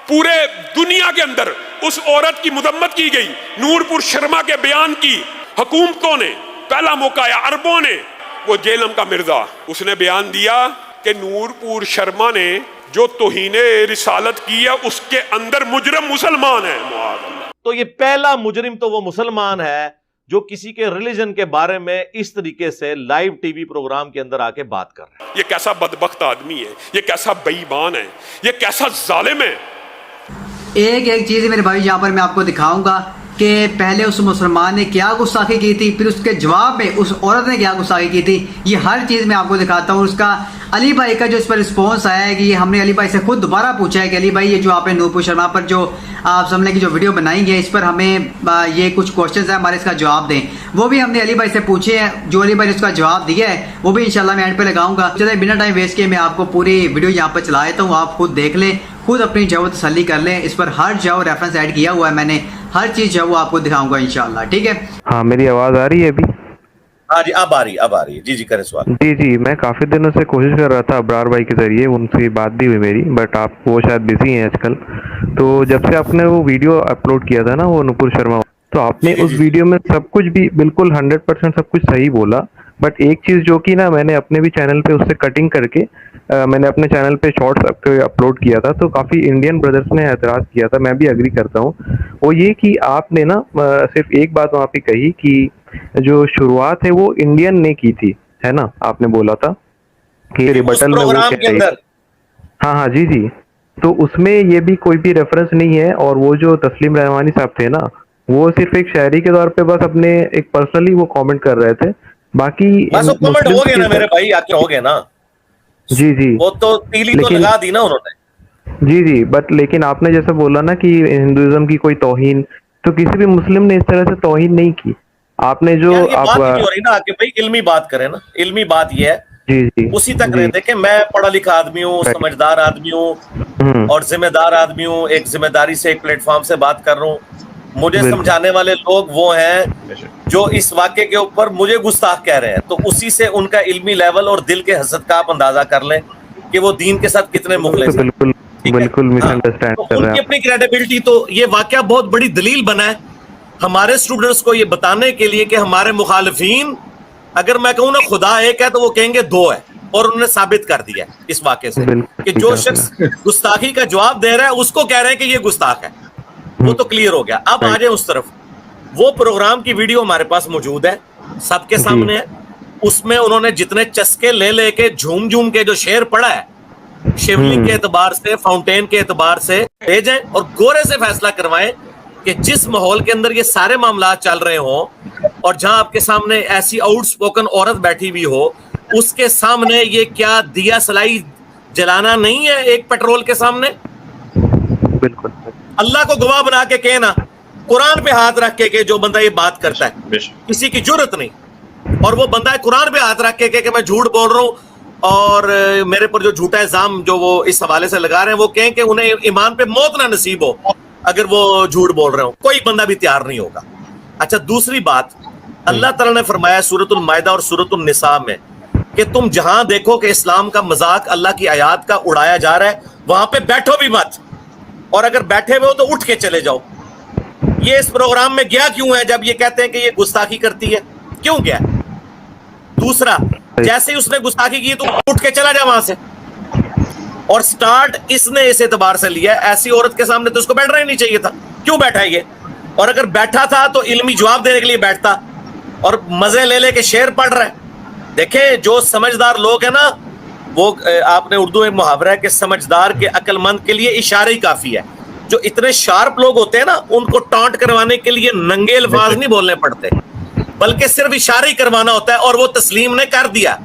پورے دنیا کے اندر اس عورت کی مذمت کی گئی، نورپور شرما کے بیان کی حکومتوں نے، پہلا موقع آیا عربوں نے، وہ جیلم کا مرزا، اس نے بیان دیا کہ نورپور شرما نے جو توہین رسالت کی ہے اس کے اندر مجرم مسلمان ہے. معاذ اللہ. تو یہ پہلا مجرم تو وہ مسلمان ہے جو کسی کے ریلیجن کے بارے میں اس طریقے سے لائیو ٹی وی پروگرام کے اندر آ کے بات کر رہا ہے. یہ کیسا بدبخت آدمی ہے، یہ کیسا بے ایمان ہے، یہ کیسا ظالم ہے. ایک چیز میرے بھائی یہاں پر میں آپ کو دکھاؤں گا کہ پہلے اس مسلمان نے کیا گستاخی کی تھی، پھر اس کے جواب میں اس عورت نے کیا گستاخی کی تھی. یہ ہر چیز میں آپ کو دکھاتا ہوں. اس کا علی بھائی کا جو اس پر رسپانس آیا ہے کہ یہ ہم نے علی بھائی سے خود دوبارہ پوچھا ہے کہ علی بھائی یہ جو آپ نے نورپور شرما پر جو آپ سمجھنے کی جو ویڈیو بنائی ہے اس پر ہمیں یہ کچھ کوشچنز ہیں ہمارے، اس کا جواب دیں. وہ بھی ہم نے علی بھائی سے پوچھے ہیں، جو علی بھائی نے اس کا جواب دیا ہے وہ بھی انشاءاللہ میں اینڈ پہ لگاؤں گا. چلیں بنا ٹائم ویسٹ کیے میں آپ کو پوری ویڈیو یہاں پر چلا دیتا ہوں، آپ خود دیکھ لیں، خود اپنی جو تسلی کر لیں. اس پر ہر جو ریفرنس ایڈ کیا ہوا ہے میں نے، ہر چیز جو وہ آپ کو دکھاؤں گا انشاءاللہ. ٹھیک ہے. ہاں میری آواز آ رہی ہے ابھی؟ ہاں جی اب آ رہی ہے. جی کریں سوال. جی میں کافی دنوں سے کوشش کر رہا تھا ابرار بھائی کے ذریعے، ان سے بات بھی ہوئی میری، بٹ آپ وہ شاید بزی ہیں آج کل. تو جب سے آپ نے وہ ویڈیو اپلوڈ کیا تھا نا وہ نورپور شرما، تو آپ نے اس ویڈیو میں سب کچھ بھی بالکل 100% سب کچھ صحیح بولا. بٹ ایک چیز جو کہ نا میں نے اپنے بھی چینل پہ اس سے کٹنگ کر کے میں نے اپنے چینل پہ شارٹس اپلوڈ کیا تھا، تو کافی انڈین بردرس نے اعتراض کیا تھا، میں بھی اگری کرتا ہوں. وہ یہ کہ آپ نے نا صرف ایک بات وہاں پہ کہی کہ جو شروعات ہے وہ انڈین نے کی تھی، ہے نا؟ آپ نے بولا تھا کہ ریبٹل میں وہ کہہ رہی، ہاں جی. تو اس میں یہ بھی کوئی بھی ریفرنس نہیں ہے. اور وہ جو تسلیم رحمانی صاحب تھے نا، وہ صرف ایک شاعری کے طور پہ بس اپنے ایک پرسنلی وہ کامنٹ کر رہے تھے. باقی بس وہ کامنٹ ہو گیا نا میرے بھائی، آپ کے ہو گئے نا. جی وہ تو تیلی تو لگا دی نا انہوں نے. جی بٹ لیکن آپ نے جیسے بولا نا کہ ہندوازم کی کوئی توہین، تو کسی بھی مسلم نے اس طرح سے توہین نہیں کی. آپ نے جو آپ بات نہیں ہو رہی نا کہ بھائی علمی بات کریں نا. علمی بات یہ ہے جی اسی تک رہتے کہ میں پڑھا لکھا آدمی ہوں، سمجھدار آدمی ہوں اور ذمہ دار آدمی ہوں، ایک ذمہ داری سے ایک پلیٹ فارم سے بات کر رہا ہوں. مجھے سمجھانے والے لوگ وہ ہیں جو اس واقعے کے اوپر مجھے گستاخ کہہ رہے ہیں، تو اسی سے ان کا علمی لیول اور دل کے حسد کا آپ اندازہ کر لیں کہ وہ دین کے ساتھ کتنے مخلص ہیں. بالکل مس انڈرسٹینڈ کر رہے ہیں. ان کی اپنی کریڈیبلٹی، تو یہ واقعہ بہت بڑی دلیل بنا ہے ہمارے اسٹوڈنٹس کو یہ بتانے کے لیے کہ ہمارے مخالفین، اگر میں کہوں نا خدا ایک ہے تو وہ کہیں گے دو ہے، اور انہوں نے ثابت کر دیا اس واقعے سے کہ جو شخص گستاخی کا جواب دے رہا ہے اس کو کہہ رہے ہیں کہ یہ گستاخ ہے. وہ تو کلیئر ہو گیا. اب آ جائیں اس طرف. وہ پروگرام کی ویڈیو ہمارے پاس موجود ہے، سب کے سامنے ہے. اس میں انہوں نے جتنے چسکے لے کے جھوم کے جو شعر پڑھا ہے، شیولنگ کے اعتبار سے، فاؤنٹین کے اعتبار سے لے جائیں اور گورے سے فیصلہ کروائیں کہ جس ماحول کے اندر یہ سارے معاملات چل رہے ہوں اور جہاں آپ کے سامنے ایسی آؤٹ سپوکن عورت بیٹھی ہوئی ہو، اس کے سامنے یہ کیا دیا سلائی جلانا نہیں ہے ایک پیٹرول کے سامنے؟ بالکل. اللہ کو گواہ بنا کے کہنا، قرآن پہ ہاتھ رکھ کے کہ جو بندہ یہ بات کرتا ہے، کسی کی جرت نہیں، اور وہ بندہ قرآن پہ ہاتھ رکھ کے کہ میں جھوٹ بول رہا ہوں اور میرے پر جو جھوٹا الزام جو وہ اس حوالے سے لگا رہے ہیں وہ کہیں کہ انہیں ایمان پہ موت نہ نصیب ہو اگر وہ جھوٹ بول رہے ہوں. کوئی بندہ بھی تیار نہیں ہوگا. اچھا دوسری بات، اللہ تعالیٰ نے فرمایا سورۃ المائدہ اور سورۃ النساء میں کہ تم جہاں دیکھو کہ اسلام کا مذاق اللہ کی آیات کا اڑایا جا رہا ہے وہاں پہ بیٹھو بھی مت، اور اگر بیٹھے ہوئے ہو تو اٹھ کے چلے جاؤ. یہ اس پروگرام میں گیا کیوں ہے جب یہ کہتے ہیں کہ یہ گستاخی کرتی ہے؟ کیوں گیا؟ دوسرا، جیسے ہی اس نے گستاخی کی تو اٹھ کے چلا جا وہاں سے. اور سٹارٹ اس نے اس اعتبار سے لیا، ایسی عورت کے سامنے تو اس کو بیٹھنا ہی نہیں چاہیے تھا. کیوں بیٹھا ہے یہ؟ اور اگر بیٹھا تھا تو علمی جواب دینے کے لیے بیٹھتا، اور مزے لے کے شعر پڑھ رہا ہے. دیکھیں جو سمجھدار لوگ ہیں نا، وہ آپ نے اردو میں محاورہ ہے کہ سمجھدار کے عقل مند کے لیے اشارہ ہی کافی ہے. جو اتنے شارپ لوگ ہوتے ہیں نا، ان کو ٹانٹ کروانے کے لیے ننگے الفاظ نہیں بولنے پڑتے، بلکہ صرف اشارہ ہی کروانا ہوتا ہے. اور وہ تسلیم نے کر دیا.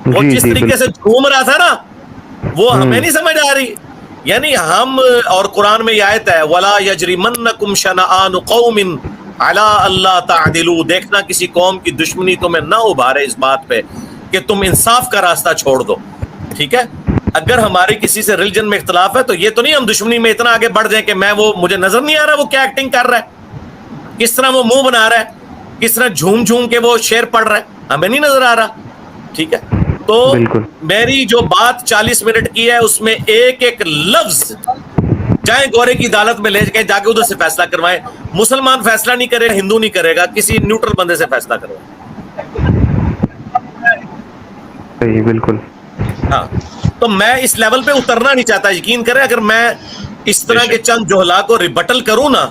وہ جس طریقے سے گھوم رہا تھا نا، وہ ہمیں نہیں سمجھ آ رہی. یعنی ہم، اور قرآن میں یہ آیت ہے وَلَا يَجْرِمَنَّكُمْ شَنَآنُ قَوْمٍ عَلَىٰ أَلَّا تَعْدِلُوا، دیکھنا کسی قوم کی دشمنی تمہیں نہ ابھارے اس بات پہ کہ تم انصاف کا راستہ چھوڑ دو. ٹھیک ہے، اگر ہماری کسی سے ریلیجن میں اختلاف ہے تو یہ تو نہیں ہم دشمنی میں اتنا آگے بڑھ جائیں کہ مجھے نظر نہیں آ رہا وہ کیا ایکٹنگ کر رہا ہے، کس طرح وہ منہ بنا رہا ہے، کس طرح جھوم کے وہ شعر پڑھ رہا ہے، ہمیں نہیں نظر آ رہا. ٹھیک ہے، تو بالکل میری جو بات 40 منٹ کی ہے اس میں ایک ایک لفظ جائیں گورے کی عدالت میں لے کے جا کے ادھر سے فیصلہ کروائیں. مسلمان فیصلہ نہیں کرے گا, ہندو نہیں کرے گا, کسی نیوٹرل بندے سے فیصلہ کروائیں. صحیح, بالکل. ہاں, تو میں اس لیول پہ اترنا نہیں چاہتا. یقین کریں اگر میں اس طرح کے چند جوہلا کو ریبٹل کروں نا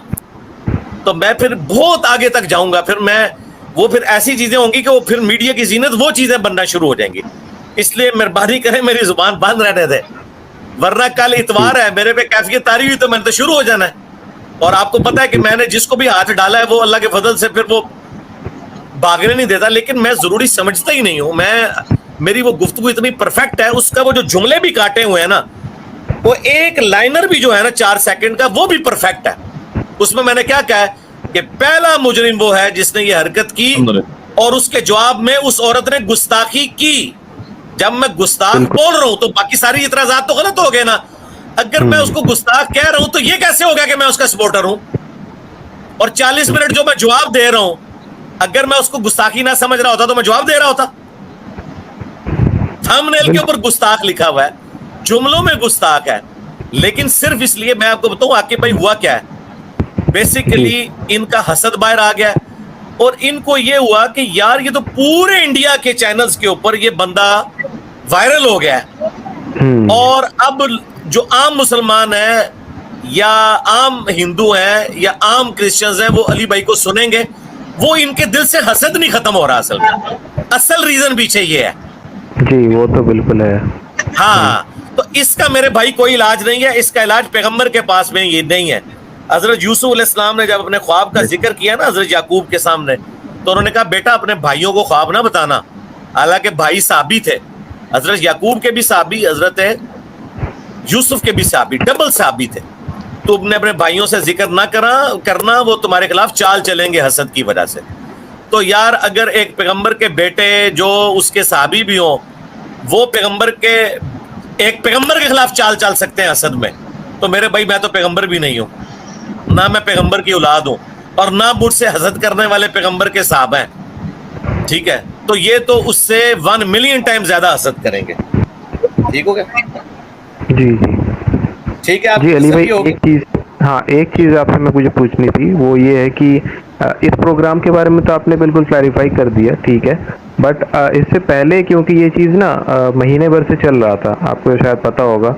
تو میں پھر بہت آگے تک جاؤں گا. پھر میں وہ پھر ایسی چیزیں ہوں گی کہ وہ پھر میڈیا کی زینت وہ چیزیں بننا شروع ہو جائیں گی. اس لیے مہربانی کریں میری زبان بند رہنے دیں, ورنہ کل اتوار ہے, میرے پہ کیفیت تاری ہوئی تو میں نے تو شروع ہو جانا ہے. اور آپ کو پتا ہے کہ میں نے جس کو بھی ہاتھ ڈالا ہے وہ اللہ کے فضل سے پھر وہ بھاگنے نہیں دیتا. لیکن میں ضروری سمجھتا ہی نہیں ہوں. میری وہ گفتگو اتنی پرفیکٹ ہے, اس کا وہ جو جملے بھی کاٹے ہوئے ہیں نا, وہ ایک لائنر بھی جو ہے نا 4 سیکنڈ کا, وہ بھی پرفیکٹ ہے. اس میں نے کیا کہا ہے کہ پہلا مجرم وہ ہے جس نے یہ حرکت کی, اور اس کے جواب میں اس عورت نے گستاخی کی. جب میں گستاخ بول رہا ہوں تو باقی ساری اعتراضات تو غلط ہو گئے نا. اگر میں اس کو گستاخ کہہ رہا ہوں تو یہ کیسے ہو گیا کہ میں اس کا سپورٹر ہوں؟ اور 40 منٹ جو میں جواب دے رہا ہوں, اگر میں اس کو گستاخی نہ سمجھ رہا ہوتا تو میں جواب دے رہا ہوتا. تھم نیل کے اوپر گستاخ لکھا ہوا ہے, جملوں میں گستاخ ہے, لیکن صرف اس لیے. میں آپ کو بتاؤں عاقب بھائی ہوا کیا ہے. بیسیکلی ان کا حسد باہر آ گیا, اور ان کو یہ ہوا کہ یار یہ تو پورے انڈیا کے چینلز کے اوپر یہ بندہ وائرل ہو گیا ہے, اور اب جو عام مسلمان ہیں یا عام ہندو ہیں یا عام کرسچنز ہیں وہ علی بھائی کو سنیں گے, وہ ان کے دل سے حسد نہیں ختم ہو رہا. اصل میں اصل ریزن پیچھے یہ ہے. جی وہ تو بالکل ہے. ہاں, تو اس کا میرے بھائی کوئی علاج نہیں ہے. اس کا علاج پیغمبر کے پاس میں یہ نہیں ہے. حضرت یوسف علیہ السلام نے جب اپنے خواب کا ذکر کیا نا حضرت یعقوب کے سامنے, تو انہوں نے کہا بیٹا اپنے بھائیوں کو خواب نہ بتانا. حالانکہ بھائی صحابی تھے, حضرت یعقوب کے بھی صحابی, حضرت یوسف کے بھی صحابی, ڈبل صحابی تھے. تم نے اپنے بھائیوں سے ذکر نہ کرنا, وہ تمہارے خلاف چال چلیں گے حسد کی وجہ سے. تو یار اگر ایک پیغمبر کے بیٹے جو اس کے صحابی بھی ہوں, وہ ایک پیغمبر کے خلاف چال چل سکتے ہیں حسد میں, تو میرے بھائی میں تو پیغمبر بھی نہیں ہوں, نہ میں پیغمبر کی اولاد ہوں, اور نہ مجھ سے حسد کرنے والے پیغمبر کے صحابہ ہیں. ٹھیک ہے, تو یہ تو اس سے 1 ملین ٹائم زیادہ حسد کریں گے. ٹھیک ہو گیا؟ جی جی ٹھیک ہے. جی علی بھائی ایک چیز آپ سے میں مجھے پوچھنی تھی, وہ یہ ہے کہ اس پروگرام کے بارے میں تو آپ نے بالکل کلیریفائی کر دیا, ٹھیک ہے, بٹ اس سے پہلے کیونکہ یہ چیز نا مہینے بھر سے چل رہا تھا, آپ کو شاید پتا ہوگا.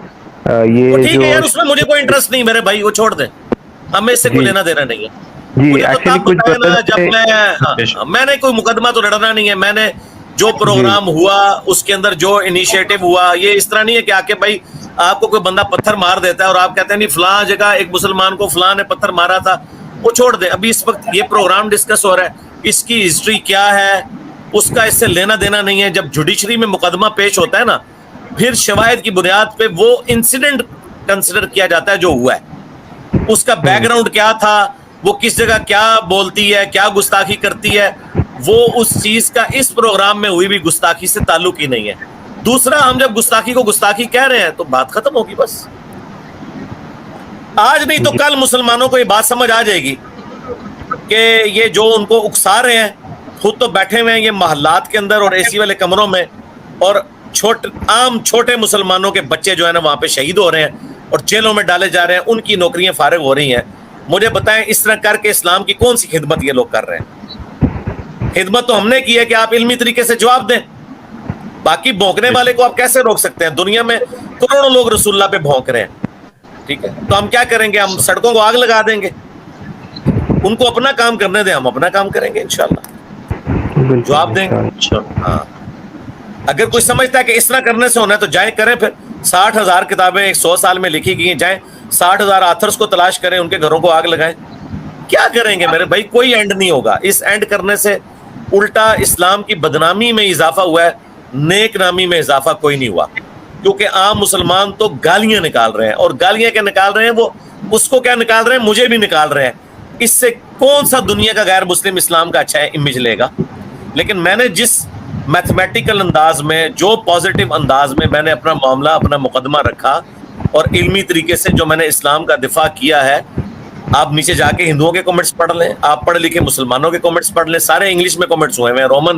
یہ ٹھیک ہے یار, اس میں مجھے کوئی انٹرسٹ نہیں میرے بھائی, وہ چھوڑ دیں, ہمیں اس سے کوئی لینا دینا نہیں ہے. جی ایکچولی کچھ میں نے کوئی مقدمہ تو لڑنا نہیں ہے. میں نے جو پروگرام ہوا اس کے اندر جو انیشیٹو ہوا, یہ اس طرح نہیں ہے کہ آ کے بھائی آپ کو کوئی بندہ پتھر مار دیتا ہے اور آپ کہتے ہیں نہیں فلاں جگہ ایک مسلمان کو فلاں نے پتھر مارا تھا, وہ چھوڑ دیں. ابھی اس وقت یہ پروگرام ڈسکس ہو رہا ہے, اس کی ہسٹری کیا ہے اس کا اس سے لینا دینا نہیں ہے. جب جوڈیشری میں مقدمہ پیش ہوتا ہے نا, پھر شواہد کی بنیاد پہ وہ انسیڈنٹ کنسیڈر کیا جاتا ہے جو ہوا ہے, اس کا بیک گراؤنڈ کیا تھا, وہ کس جگہ کیا بولتی ہے, کیا گستاخی کرتی ہے, وہ اس چیز کا اس پروگرام میں ہوئی بھی گستاخی سے تعلق ہی نہیں ہے. دوسرا, ہم جب گستاخی کو گستاخی کہہ رہے ہیں تو بات ختم ہوگی بس. آج نہیں تو کل مسلمانوں کو یہ بات سمجھ آ جائے گی کہ یہ جو ان کو اکسا رہے ہیں, خود تو بیٹھے ہوئے ہیں یہ محلات کے اندر اور اے سی والے کمروں میں, اور عام چھوٹے مسلمانوں کے بچے جو ہے نا وہاں پہ شہید ہو رہے ہیں اور جیلوں میں ڈالے جا رہے ہیں, ان کی نوکریاں فارغ ہو رہی ہیں. مجھے بتائیں اس طرح کر کے اسلام کی کون سی خدمت یہ لوگ کر رہے ہیں؟ خدمت تو ہم نے کی ہے کہ آپ علمی طریقے سے جواب دیں. باقی بھونکنے والے کو آپ کیسے روک سکتے ہیں؟ دنیا میں کروڑوں لوگ رسول اللہ پہ بھونک رہے ہیں. ٹھیک ہے, تو ہم کیا کریں گے؟ ہم سڑکوں کو آگ لگا دیں گے؟ ان کو اپنا کام کرنے دیں, ہم اپنا کام کریں گے انشاءاللہ, جواب دیں گے. ہاں, اگر کوئی سمجھتا ہے کہ اس طرح کرنے سے ہونا ہے تو جائیں کریں. پھر 60,000 کتابیں 100 سال میں لکھی گئی ہیں, جائیں 60,000 آتھرس کو تلاش کریں, ان کے گھروں کو آگ لگائیں. کیا کریں گے میرے بھائی؟ کوئی اینڈ نہیں ہوگا. اس اینڈ کرنے سے الٹا اسلام کی بدنامی میں اضافہ ہوا ہے, نیک نامی میں اضافہ کوئی نہیں ہوا. کیونکہ عام مسلمان تو گالیاں نکال رہے ہیں, اور گالیاں کیا نکال رہے ہیں, وہ اس کو کیا نکال رہے ہیں, مجھے بھی نکال رہے ہیں. اس سے کون سا دنیا کا غیر مسلم اسلام کا اچھا امیج لے گا؟ لیکن میں نے جس میتھمیٹیکل انداز میں, جو پازیٹیو انداز میں میں نے اپنا معاملہ, اپنا مقدمہ رکھا, اور علمی طریقے سے جو میں نے اسلام کا دفاع کیا ہے, آپ نیچے جا کے ہندوؤں کے کمنٹس پڑھ لیں, آپ پڑھ لکھے مسلمانوں کے کمنٹس پڑھ لیں, سارے انگلش میں کمنٹس ہوئے ہیں, رومن